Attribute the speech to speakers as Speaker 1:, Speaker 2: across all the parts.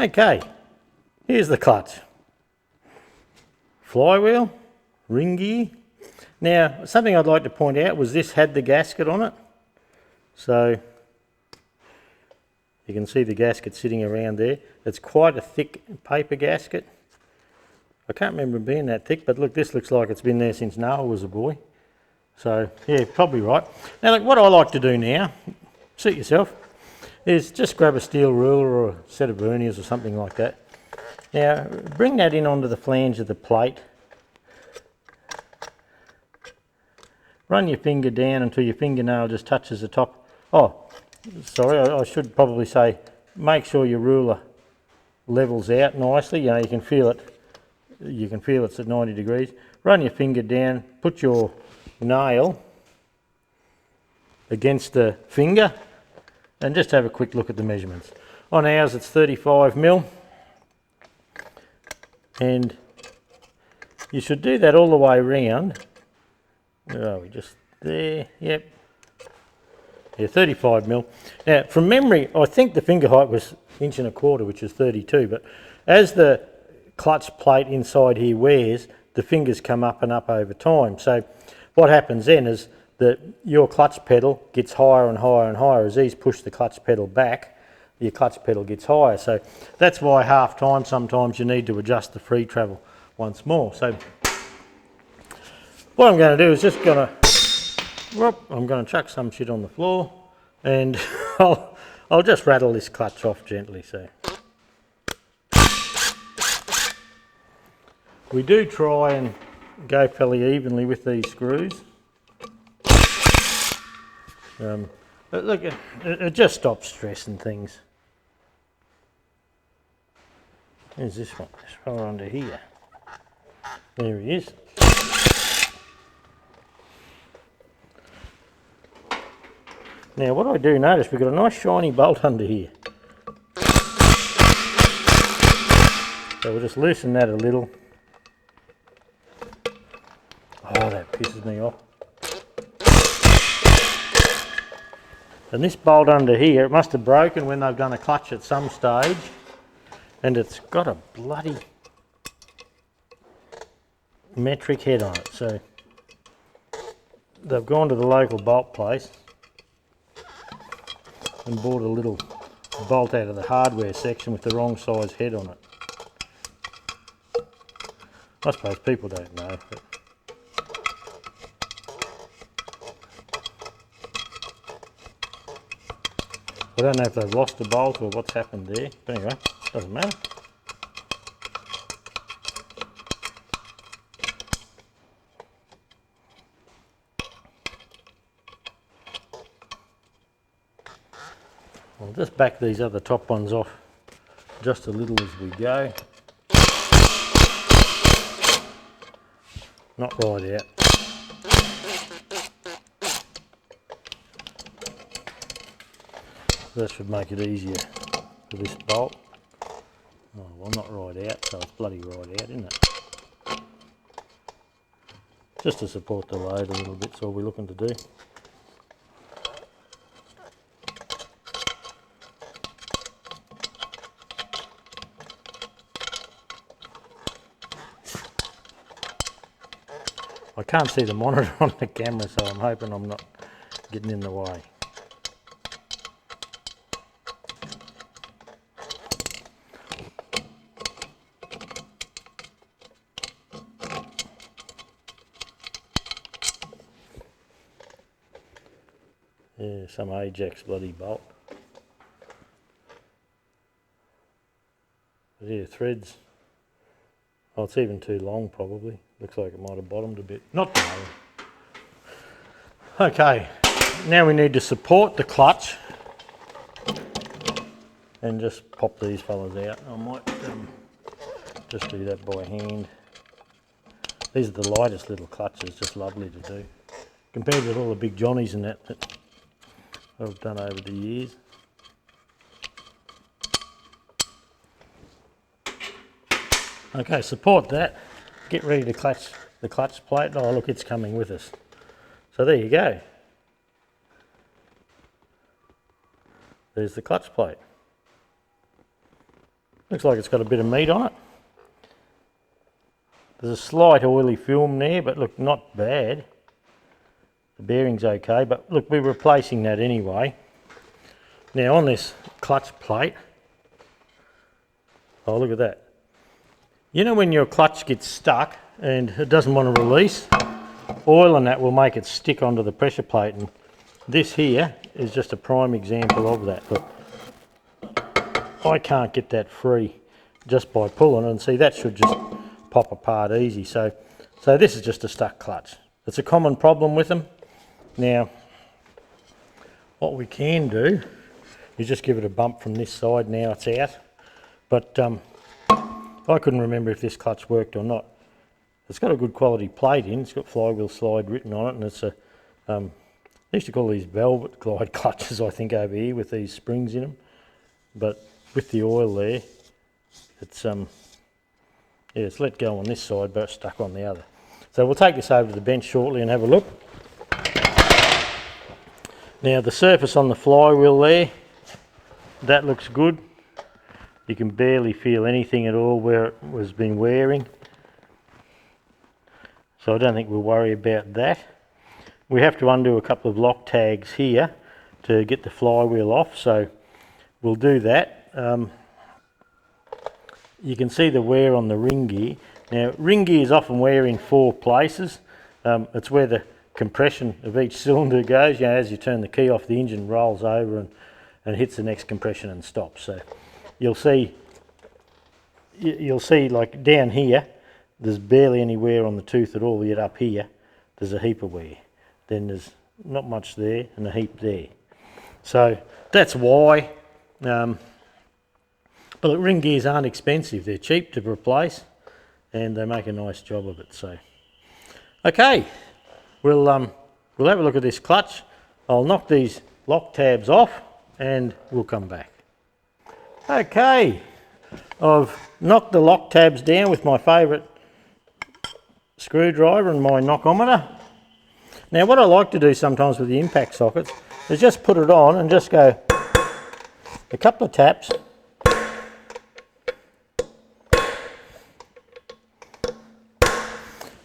Speaker 1: Okay, here's the clutch. Flywheel, ring gear. Now, something I'd like to point out was this had the gasket on it. So you can see the gasket sitting around there. It's quite a thick paper gasket. I can't remember it being that thick, but look, this looks like it's been there since Noah was a boy. So yeah, probably right. Now look, what I like to do now, suit yourself, is just grab a steel ruler or a set of verniers or something like that. Now bring that in onto the flange of the plate. Run your finger down until your fingernail just touches the top. Oh, sorry, I should probably say, make sure your ruler levels out nicely. You know, you can feel it. You can feel it's at 90 degrees. Run your finger down, put your nail against the finger and just have a quick look at the measurements. On ours it's 35mm, and you should do that all the way around. Where are we? Just there, yep. Yeah, 35mm. Now from memory I think the finger height was 1.25 inches, which is 32, but as the clutch plate inside here wears, the fingers come up and up over time. So what happens then is that your clutch pedal gets higher and higher and higher. As these push the clutch pedal back, your clutch pedal gets higher. So that's why half time sometimes you need to adjust the free travel once more. So what I'm going to do is just I'm going to chuck some shit on the floor, and I'll just rattle this clutch off gently. So we do try and go fairly evenly with these screws. But look, it just stops stressing things. There's this one, this fella under here. There he is. Now what I do notice, we've got a nice shiny bolt under here. So we'll just loosen that a little. Oh, that pisses me off. And this bolt under here, it must have broken when they've done a clutch at some stage, and it's got a bloody metric head on it. So they've gone to the local bolt place and bought a little bolt out of the hardware section with the wrong size head on it. I suppose people don't know, but I don't know if they've lost a bolt or what's happened there. But anyway, doesn't matter. I'll just back these other top ones off just a little as we go. Not right out. That should make it easier for this bolt. Oh, well, not right out, so it's bloody right out, isn't it? Just to support the load a little bit, that's all we're looking to do. I can't see the monitor on the camera, so I'm hoping I'm not getting in the way. Yeah, some Ajax bloody bolt. But yeah, threads. Oh, it's even too long probably. Looks like it might have bottomed a bit. Not too long. Okay, now we need to support the clutch and just pop these fellas out. I might just do that by hand. These are the lightest little clutches, just lovely to do. Compared with all the big Johnnies and that I've done over the years. Okay, support that. Get ready to clutch the clutch plate. Oh look, it's coming with us. So there you go. There's the clutch plate. Looks like it's got a bit of meat on it. There's a slight oily film there, but look, not bad. The bearing's okay, but look, we're replacing that anyway. Now on this clutch plate, oh look at that. You know when your clutch gets stuck and it doesn't want to release, oil on that will make it stick onto the pressure plate, and this here is just a prime example of that. Look, I can't get that free just by pulling, and see that should just pop apart easy. So this is just a stuck clutch. It's a common problem with them. Now, what we can do is just give it a bump from this side. Now it's out, but I couldn't remember if this clutch worked or not. It's got a good quality plate in. It's got flywheel slide written on it, and it's a they used to call these velvet glide clutches, I think, over here with these springs in them. But with the oil there, it's yeah, it's let go on this side, but it's stuck on the other. So we'll take this over to the bench shortly and have a look. Now the surface on the flywheel there, that looks good. You can barely feel anything at all where it was been wearing. So I don't think we'll worry about that. We have to undo a couple of lock tags here to get the flywheel off, so we'll do that. You can see the wear on the ring gear. Now ring gear is often wear in 4 places. It's where the compression of each cylinder goes. You know, as you turn the key off, the engine rolls over and hits the next compression and stops. So you'll see like down here, there's barely any wear on the tooth at all, yet up here, there's a heap of wear. Then there's not much there and a heap there. So that's why. But look, ring gears aren't expensive. They're cheap to replace and they make a nice job of it. So, okay. We'll have a look at this clutch. I'll knock these lock tabs off and we'll come back. Okay, I've knocked the lock tabs down with my favourite screwdriver and my knockometer. Now what I like to do sometimes with the impact sockets is just put it on and just go a couple of taps.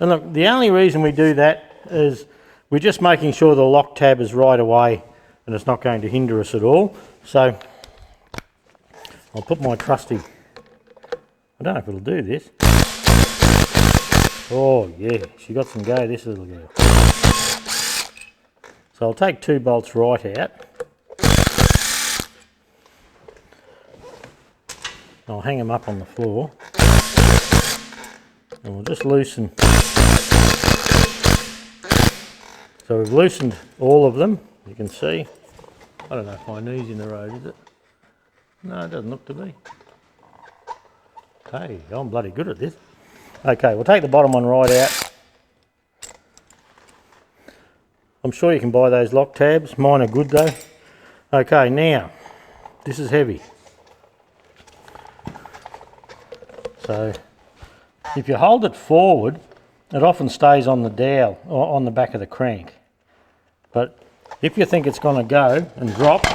Speaker 1: And look, the only reason we do that is we're just making sure the lock tab is right away and it's not going to hinder us at all. So I'll put my trusty, I don't know if it'll do this. Oh yeah, she got some go, this little girl. So I'll take 2 bolts right out. I'll hang them up on the floor. And we'll just loosen. So we've loosened all of them, you can see. I don't know if my knee's in the road, is it? No, it doesn't look to be. Hey, I'm bloody good at this. Okay, we'll take the bottom one right out. I'm sure you can buy those lock tabs. Mine are good though. Okay, now, this is heavy. So, if you hold it forward, it often stays on the dowel, or on the back of the crank. But if you think it's going to go and drop,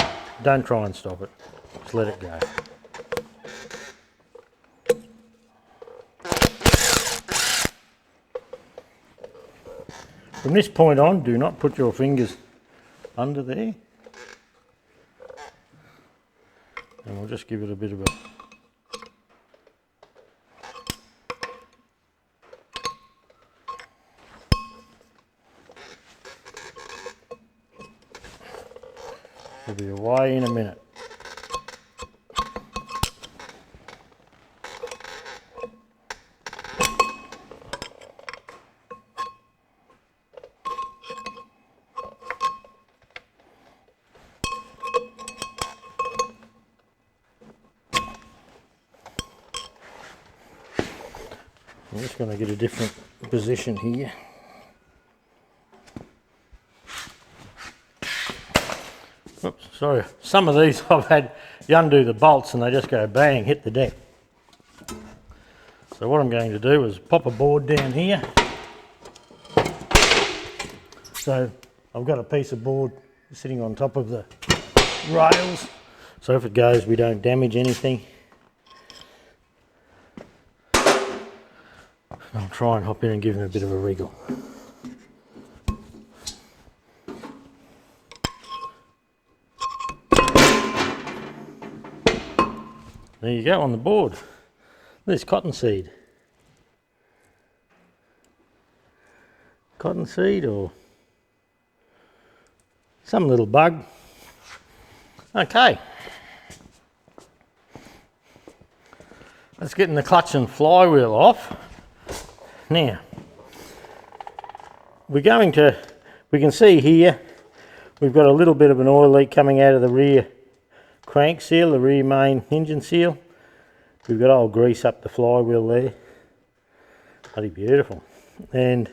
Speaker 1: don't try and stop it. Just let it go. From this point on, do not put your fingers under there. And we'll just give it a bit of a... We'll be away in a minute. I'm just going to get a different position here. Oops, sorry. Some of these I've had, you undo the bolts and they just go bang, hit the deck. So what I'm going to do is pop a board down here. So I've got a piece of board sitting on top of the rails. So if it goes, we don't damage anything. I'll try and hop in and give him a bit of a wriggle. There you go on the board. There's cottonseed. Cottonseed or some little bug. Okay. Let's get the clutch and flywheel off. Now, we can see here, we've got a little bit of an oil leak coming out of the rear crank seal, the rear main engine seal. We've got old grease up the flywheel there. Bloody beautiful. And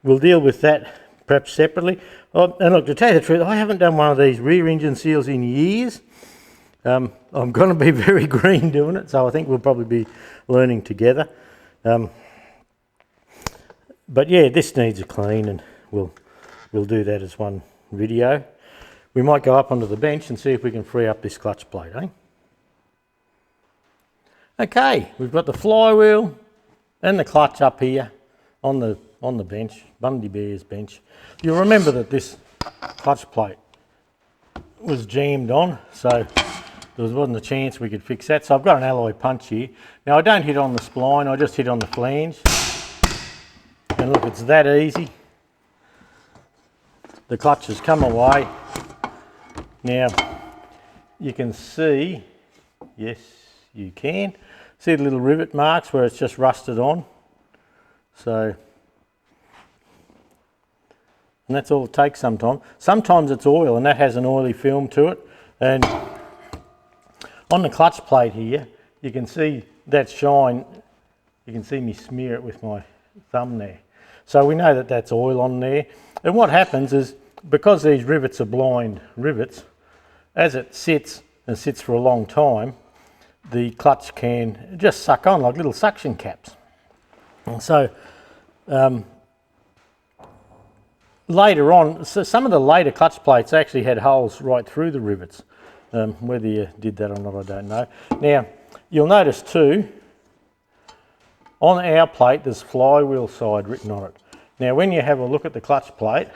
Speaker 1: we'll deal with that perhaps separately. Oh, and look, to tell you the truth, I haven't done one of these rear engine seals in years. I'm going to be very green doing it, so I think we'll probably be learning together. But yeah, this needs a clean, and we'll do that as one video. We might go up onto the bench and see if we can free up this clutch plate, eh? Okay, we've got the flywheel and the clutch up here on the bench, Bundy Bear's bench. You'll remember that this clutch plate was jammed on, so there wasn't a chance we could fix that. So I've got an alloy punch here. Now I don't hit on the spline, I just hit on the flange. And look, it's that easy. The clutch has come away. Now you can see, yes you can, see the little rivet marks where it's just rusted on. So, and that's all it takes sometimes. Sometimes it's oil, and that has an oily film to it. And on the clutch plate here, you can see that shine. You can see me smear it with my thumb there. So we know that that's oil on there. And what happens is, because these rivets are blind rivets, as it sits and sits for a long time, the clutch can just suck on like little suction caps. And so later on, so some of the later clutch plates actually had holes right through the rivets. Whether you did that or not, I don't know. Now, you'll notice too, on our plate, there's flywheel side written on it. Now, when you have a look at the clutch plate,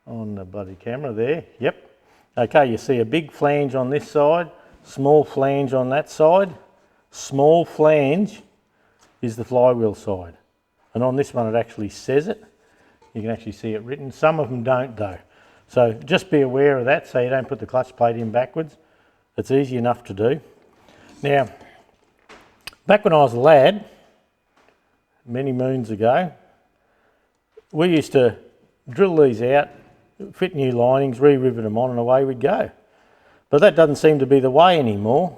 Speaker 1: on the bloody camera there, yep. Okay, you see a big flange on this side, small flange on that side. Small flange is the flywheel side. And on this one, it actually says it. You can actually see it written. Some of them don't though. So just be aware of that so you don't put the clutch plate in backwards. It's easy enough to do. Now, back when I was a lad, many moons ago, we used to drill these out, fit new linings, re-rivet them on, and away we'd go. But that doesn't seem to be the way anymore.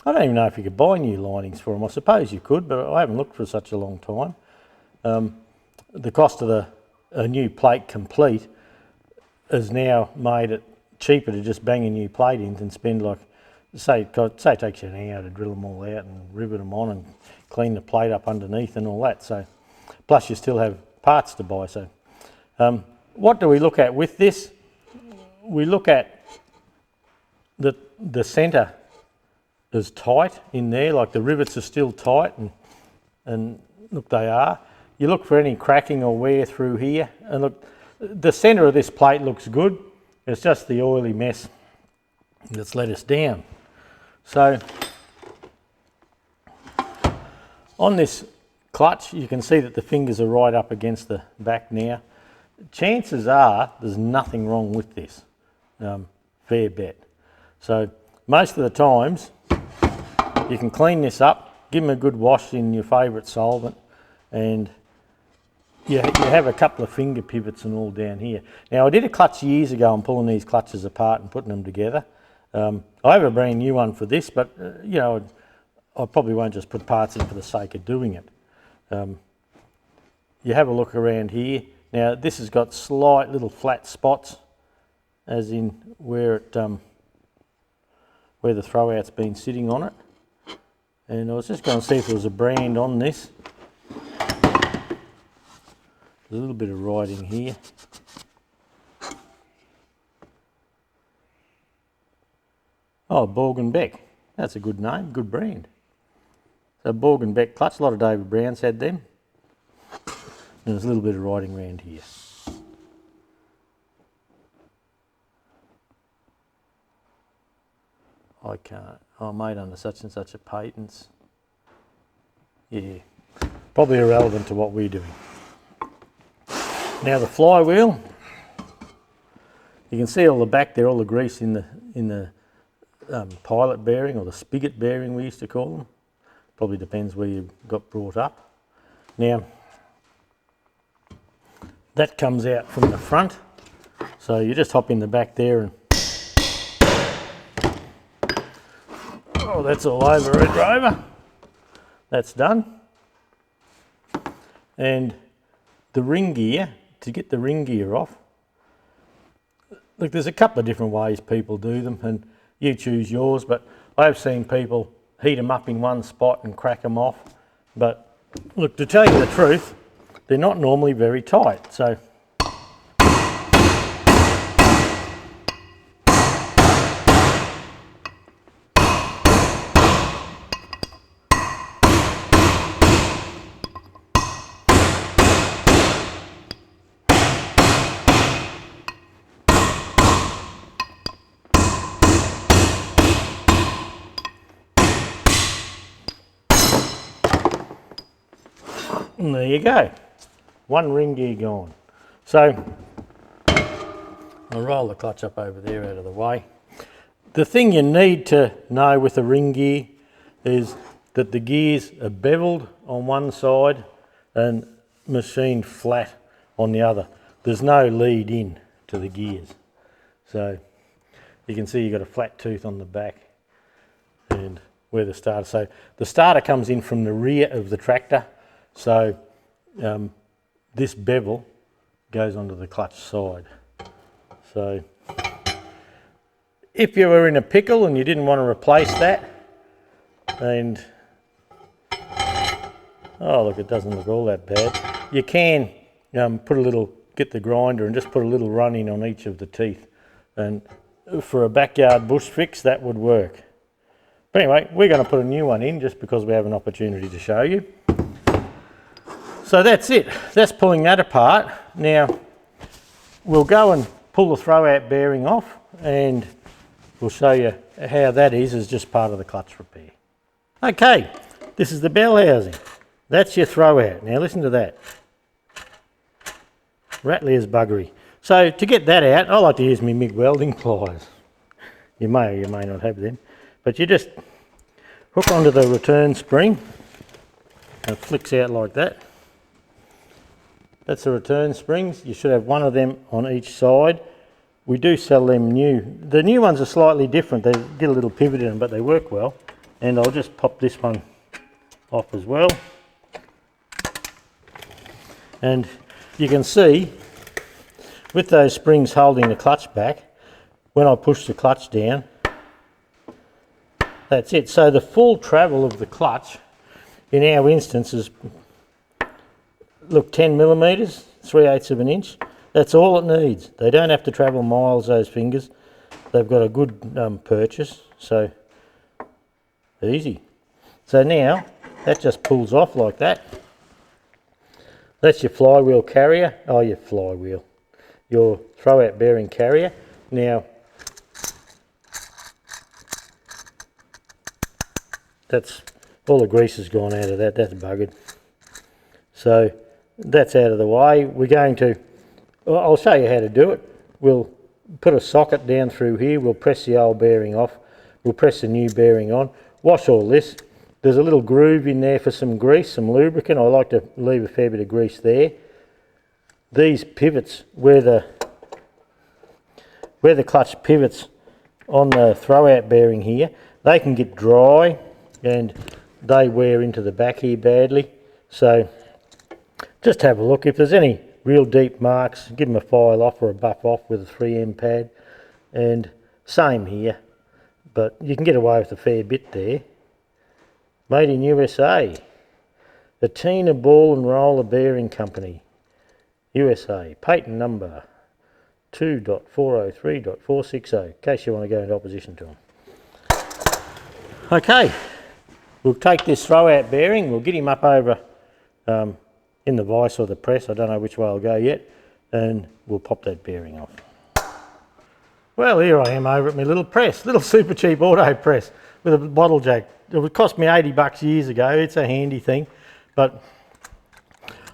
Speaker 1: I don't even know if you could buy new linings for them. I suppose you could, but I haven't looked for such a long time. The cost of a new plate complete has now made it cheaper to just bang a new plate in than spend like, say it takes you an hour to drill them all out and rivet them on and clean the plate up underneath and all that. So, plus you still have parts to buy. So, what do we look at with this? We look at the centre is tight in there, like the rivets are still tight, and look, they are. You look for any cracking or wear through here, and look, the centre of this plate looks good. It's just the oily mess that's let us down. So on this clutch, you can see that the fingers are right up against the back now. Chances are there's nothing wrong with this, fair bet. So most of the times you can clean this up, give them a good wash in your favourite solvent, and you have a couple of finger pivots and all down here. Now I did a clutch years ago on pulling these clutches apart and putting them together. I have a brand new one for this, but you know, I probably won't just put parts in for the sake of doing it. You have a look around here. Now this has got slight little flat spots, as in where it where the throwout's been sitting on it. And I was just going to see if there was a brand on this. There's a little bit of writing here. Oh, Borg & Beck. That's a good name, good brand. a Borg and Beck clutch. A lot of David Browns had them. And there's a little bit of writing around here. I can't. Oh, made under such and such a patents. Yeah, probably irrelevant to what we're doing. Now the flywheel. You can see all the back there, all the grease in the pilot bearing, or the spigot bearing we used to call them. Probably depends where you got brought up. Now that comes out from the front, so you just hop in the back there and oh, that's all over Red Rover. That's done. And the ring gear, to get the ring gear off, look, there's a couple of different ways people do them, and you choose yours, but I've seen people heat them up in one spot and crack them off. But look, to tell you the truth, they're not normally very tight. So and there you go, one ring gear gone. So I'll roll the clutch up over there out of the way. The thing you need to know with a ring gear is that the gears are beveled on one side and machined flat on the other. There's no lead in to the gears. So you can see you've got a flat tooth on the back and where the starter. So the starter comes in from the rear of the tractor. So this bevel goes onto the clutch side. So if you were in a pickle and you didn't want to replace that, and oh look, it doesn't look all that bad, you can put a little, get the grinder and just put a little run in on each of the teeth, and for a backyard bush fix that would work. But anyway, we're going to put a new one in just because we have an opportunity to show you. So that's it, that's pulling that apart. Now we'll go and pull the throwout bearing off and we'll show you how that is as just part of the clutch repair. Okay, this is the bell housing. That's your throwout. Now listen to that. Rattly as buggery. So to get that out, I like to use my MIG welding pliers. You may or you may not have them. But you just hook onto the return spring and it flicks out like that. That's the return springs. You should have one of them on each side. We do sell them new. The new ones are slightly different. They get a little pivot in them, but they work well. And I'll just pop this one off as well. And you can see, with those springs holding the clutch back, when I push the clutch down, that's it. So the full travel of the clutch, in our instance, is, look, 10 millimetres, 3/8 of an inch. That's all it needs. They don't have to travel miles, those fingers. They've got a good purchase, so easy. So now, that just pulls off like that. That's your flywheel carrier. Oh, your flywheel. Your throwout bearing carrier. Now, that's, all the grease has gone out of that. That's buggered. So that's out of the way. We're going to, I'll show you how to do it. We'll put a socket down through here. We'll press the old bearing off. We'll press the new bearing on. Wash all this. There's a little groove in there for some grease, some lubricant. I like to leave a fair bit of grease there. These pivots, where the clutch pivots on the throwout bearing here, they can get dry and they wear into the back here badly. So just have a look. If there's any real deep marks, give them a file off or a buff off with a 3M pad. And same here, but you can get away with a fair bit there. Made in USA. The Tina Ball and Roller Bearing Company, USA. Patent number 2.403.460, in case you want to go into opposition to them. Okay, we'll take this throw-out bearing, we'll get him up over in the vise or the press, I don't know which way I'll go yet, and we'll pop that bearing off. Well, here I am over at my little press, little super cheap auto press with a bottle jack. It would cost me 80 bucks years ago. It's a handy thing, but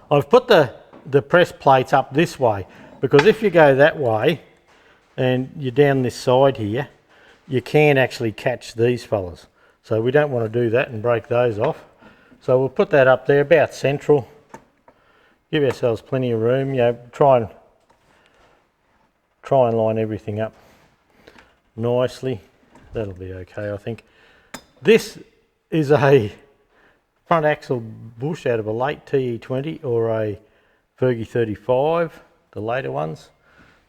Speaker 1: I've put the press plates up this way because if you go that way and you're down this side here, you can actually catch these fellas. So we don't want to do that and break those off. So we'll put that up there about central. Give ourselves plenty of room, you know, try and line everything up nicely. That'll be okay, I think. This is a front axle bush out of a late TE20 or a Fergie 35, the later ones.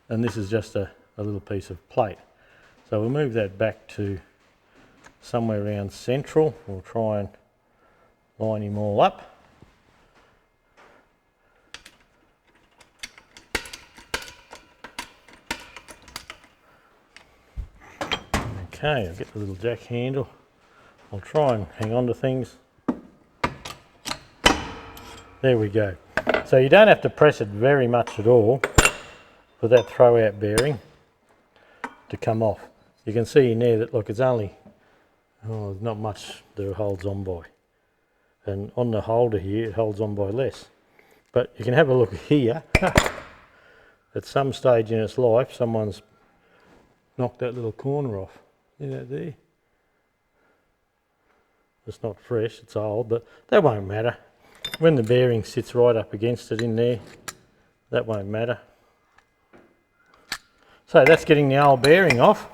Speaker 1: And this is just a little piece of plate. So we'll move that back to somewhere around central. We'll try and line him all up. Okay, I'll get the little jack handle. I'll try and hang on to things. There we go. So you don't have to press it very much at all for that throw-out bearing to come off. You can see in there that, look, it's only, there's not much that it holds on by. And on the holder here, it holds on by less. But you can have a look here. At some stage in its life, someone's knocked that little corner off. See that there? It's not fresh, it's old, but that won't matter. When the bearing sits right up against it in there, that won't matter. So that's getting the old bearing off.